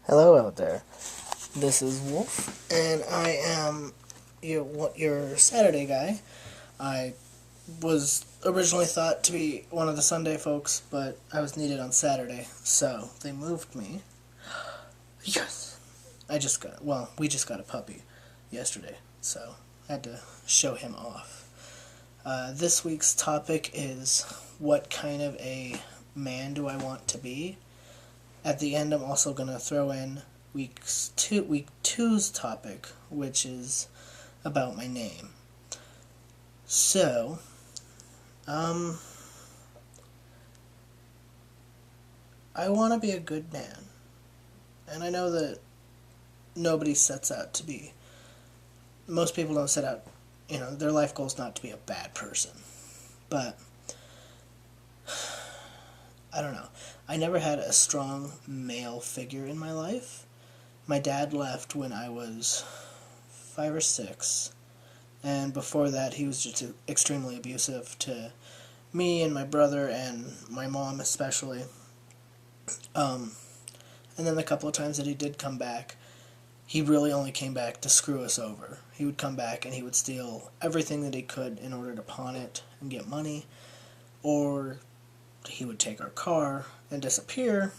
Hello out there. This is Wolf, and I am your Saturday guy. I was originally thought to be one of the Sunday folks, but I was needed on Saturday, so they moved me. Yes! We just got a puppy yesterday, so I had to show him off. This week's topic is, what kind of a man do I want to be? At the end, I'm also going to throw in week two's topic, which is about my name. So, I want to be a good man. And I know that nobody sets out to be. Most people don't set out, their life goal is not to be a bad person. But I don't know. I never had a strong male figure in my life. My dad left when I was 5 or 6, and before that he was just extremely abusive to me and my brother and my mom especially. And then the couple of times that he did come back, he really only came back to screw us over. He would come back and he would steal everything that he could in order to pawn it and get money, or he would take our car and disappear.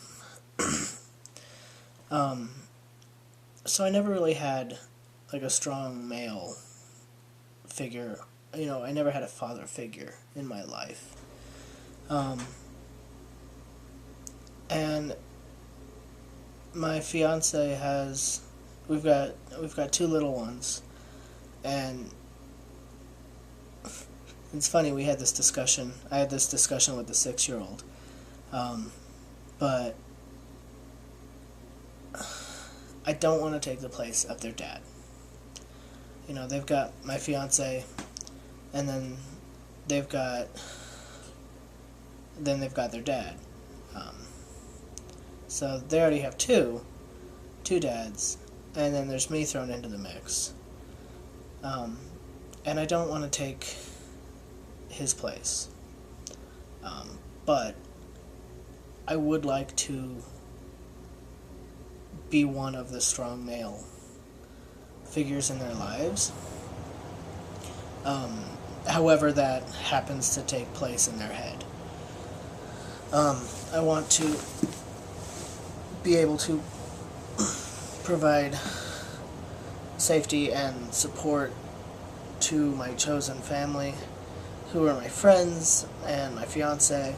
So I never really had like a strong male figure. I never had a father figure in my life. And my fiance we've got 2 little ones, and it's funny, I had this discussion with the 6-year-old, but I don't want to take the place of their dad. They've got my fiance, and then they've got their dad. So they already have two dads, and then there's me thrown into the mix. And I don't want to take his place. But I would like to be one of the strong male figures in their lives. However that happens to take place in their head. I want to be able to provide safety and support to my chosen family, who are my friends and my fiance.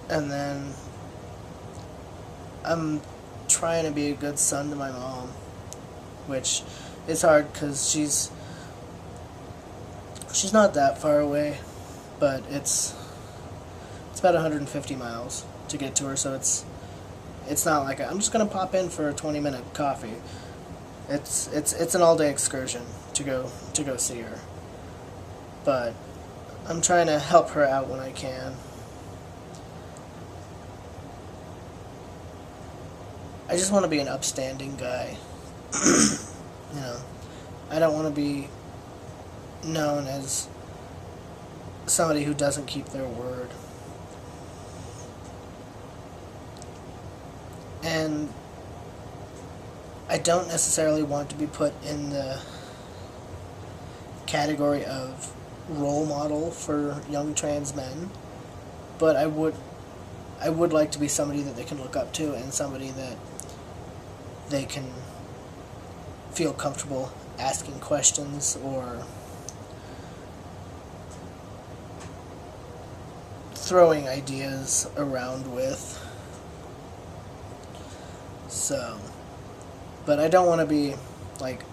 And then I'm trying to be a good son to my mom, which is hard because she's not that far away, but it's about 150 miles to get to her, so it's not like I'm just gonna pop in for a 20-minute coffee. It's an all-day excursion to go see her. But I'm trying to help her out when I can. I just want to be an upstanding guy. I don't want to be known as somebody who doesn't keep their word. And I don't necessarily want to be put in the category of role model for young trans men, but I would like to be somebody that they can look up to, and somebody that they can feel comfortable asking questions or throwing ideas around with. So, but I don't want to be like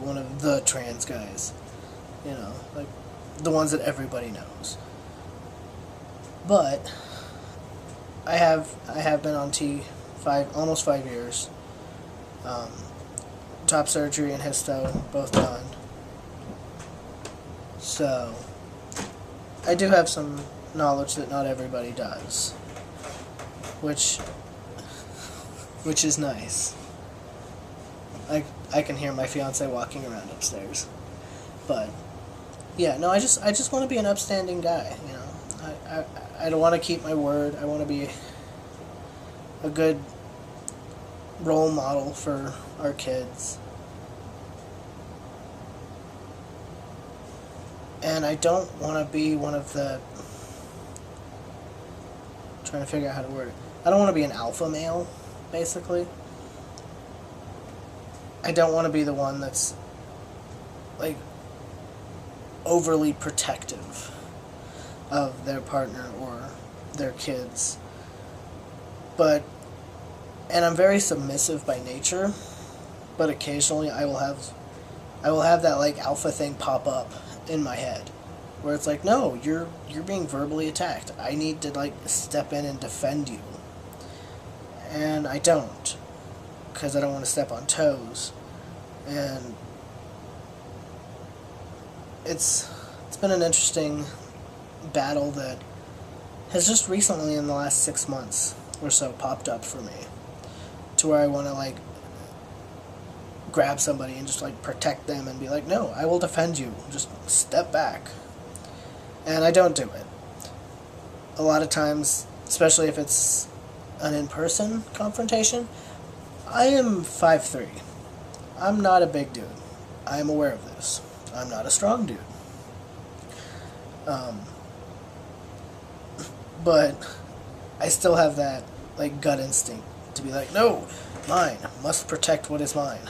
one of the trans guys, like the ones that everybody knows. But I have been on T almost 5 years. Top surgery and histo both done. So I do have some knowledge that not everybody does, which is nice. I can hear my fiance walking around upstairs. But yeah, no, I just want to be an upstanding guy. I don't want to keep my word. I want to be a good role model for our kids. And I don't want to be one of the... I'm trying to figure out how to word it. I don't want to be an alpha male, basically. I don't want to be the one that's, like, overly protective of their partner or their kids. But, and I'm very submissive by nature, but occasionally I will have that, like, alpha thing pop up in my head, where it's like, no, you're being verbally attacked. I need to, like, step in and defend you. And I don't, because I don't want to step on toes. And it's been an interesting battle that has just recently, in the last 6 months or so, popped up for me, to where I want to, like, grab somebody and just, like, protect them and be like, no, I will defend you, just step back. And I don't do it. A lot of times, especially if it's an in-person confrontation, I am 5'3". I'm not a big dude. I am aware of this. I'm not a strong dude. But I still have that, like, gut instinct to be like, no, mine, must protect what is mine.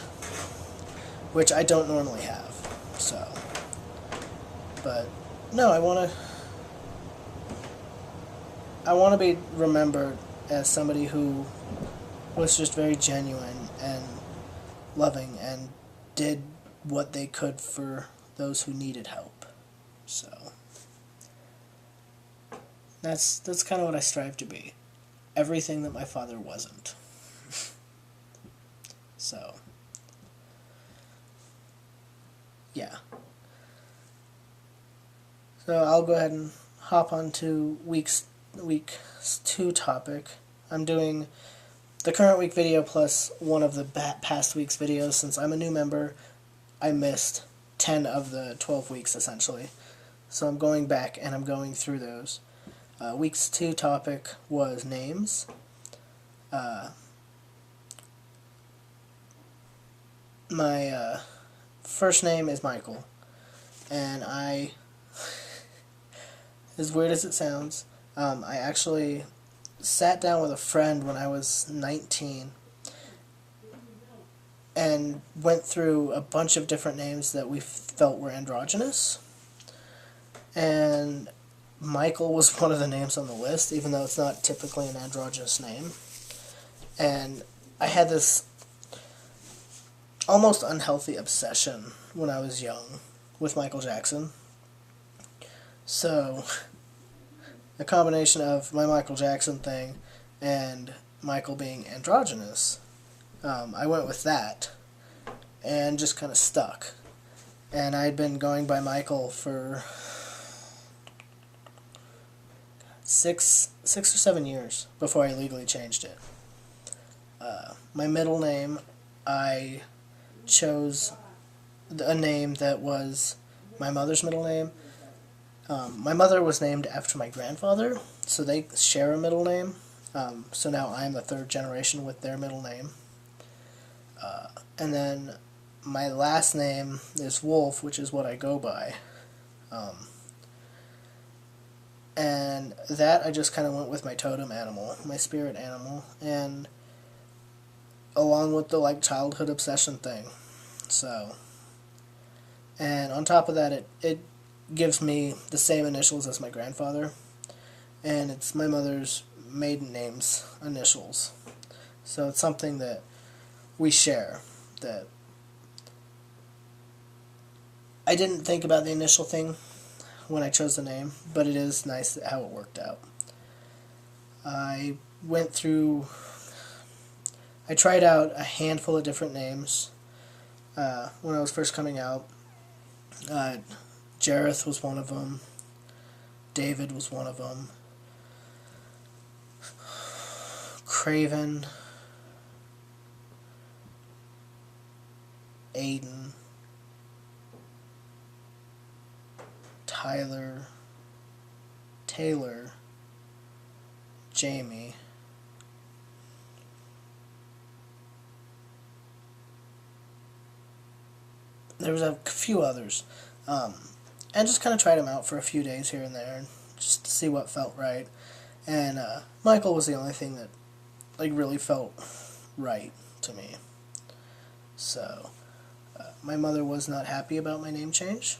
Which I don't normally have, so. But, no, I want to be remembered as somebody who was just very genuine and loving and did what they could for those who needed help. So that's kind of what I strive to be. Everything that my father wasn't. So yeah. So I'll go ahead and hop on to week 2 topic. I'm doing the current week video plus one of the past week's videos. Since I'm a new member, I missed 10 of the 12 weeks, essentially. So I'm going back and I'm going through those. Week's 2 topic was names. My first name is Michael. And as weird as it sounds, I actually sat down with a friend when I was 19 and went through a bunch of different names that we felt were androgynous. And Michael was one of the names on the list, even though it's not typically an androgynous name. And I had this almost unhealthy obsession when I was young with Michael Jackson. So, a combination of my Michael Jackson thing and Michael being androgynous, I went with that and just kind of stuck. And I'd been going by Michael for 6 or 7 years before I legally changed it. My middle name, I chose a name that was my mother's middle name. My mother was named after my grandfather, so they share a middle name. So now I'm the 3rd generation with their middle name. And then my last name is Wolf, which is what I go by. And that I just kind of went with my totem animal, my spirit animal, and along with the, like, childhood obsession thing. So, and on top of that, it gives me the same initials as my grandfather, and it's my mother's maiden name's initials. So it's something that we share, that I didn't think about the initial thing when I chose the name, but it is nice how it worked out. I tried out a handful of different names when I was first coming out. Jareth was one of them. David was one of them. Craven. Aiden. Tyler. Taylor. Jamie. there was a few others. And just kind of tried them out for a few days here and there, just to see what felt right. And Michael was the only thing that like really felt right to me. So my mother was not happy about my name change.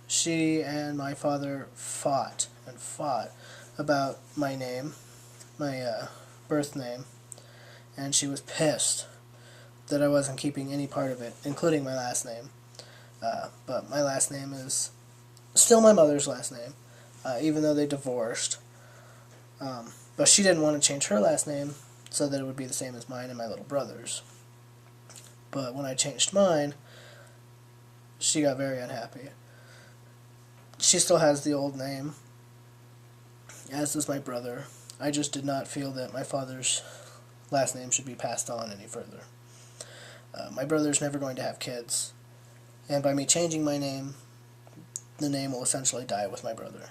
She and my father fought and fought about my name, my birth name, and she was pissed that I wasn't keeping any part of it, including my last name. But my last name is still my mother's last name, even though they divorced. But she didn't want to change her last name so that it would be the same as mine and my little brother's. But when I changed mine, she got very unhappy. She still has the old name, as does my brother. I just did not feel that my father's last name should be passed on any further. My brother's never going to have kids, and by me changing my name, the name will essentially die with my brother.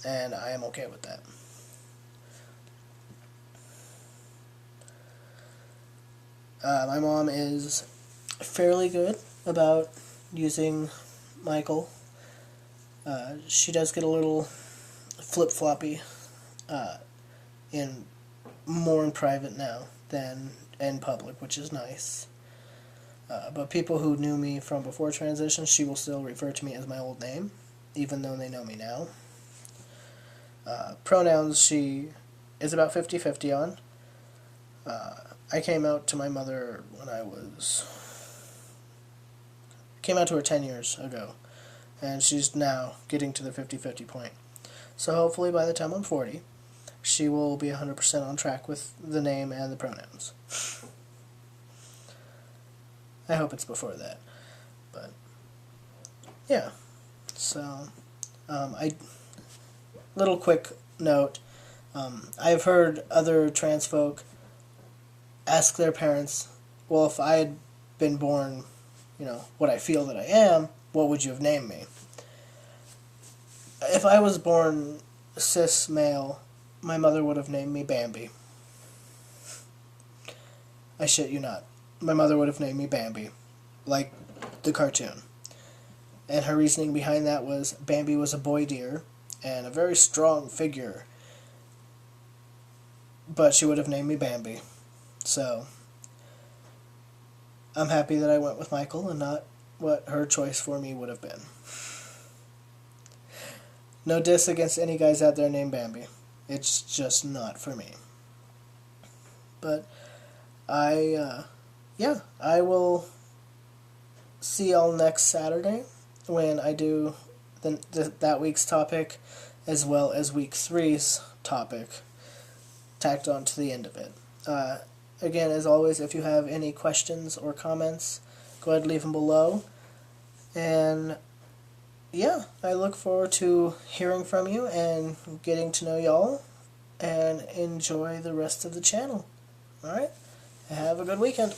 And I am okay with that. My mom is fairly good about using Michael. She does get a little flip-floppy more in private now than in public, which is nice. But people who knew me from before transition, she will still refer to me as my old name, even though they know me now. Pronouns, she is about 50-50 on. I came out to my mother when came out to her 10 years ago, and she's now getting to the 50-50 point. So hopefully by the time I'm 40, she will be 100% on track with the name and the pronouns. I hope it's before that. But, yeah. So, little quick note. I've heard other trans folk ask their parents, well, if I had been born, what I feel that I am, what would you have named me? If I was born cis male, my mother would have named me Bambi. I shit you not. My mother would have named me Bambi, like the cartoon. And her reasoning behind that was Bambi was a boy deer and a very strong figure, but she would have named me Bambi. So, I'm happy that I went with Michael and not what her choice for me would have been. No diss against any guys out there named Bambi. It's just not for me. But I will see y'all next Saturday when I do that week's topic as well as week 3's topic tacked on to the end of it. Again, as always, if you have any questions or comments, go ahead and leave them below. And yeah, I look forward to hearing from you and getting to know y'all, and enjoy the rest of the channel. Alright? Have a good weekend.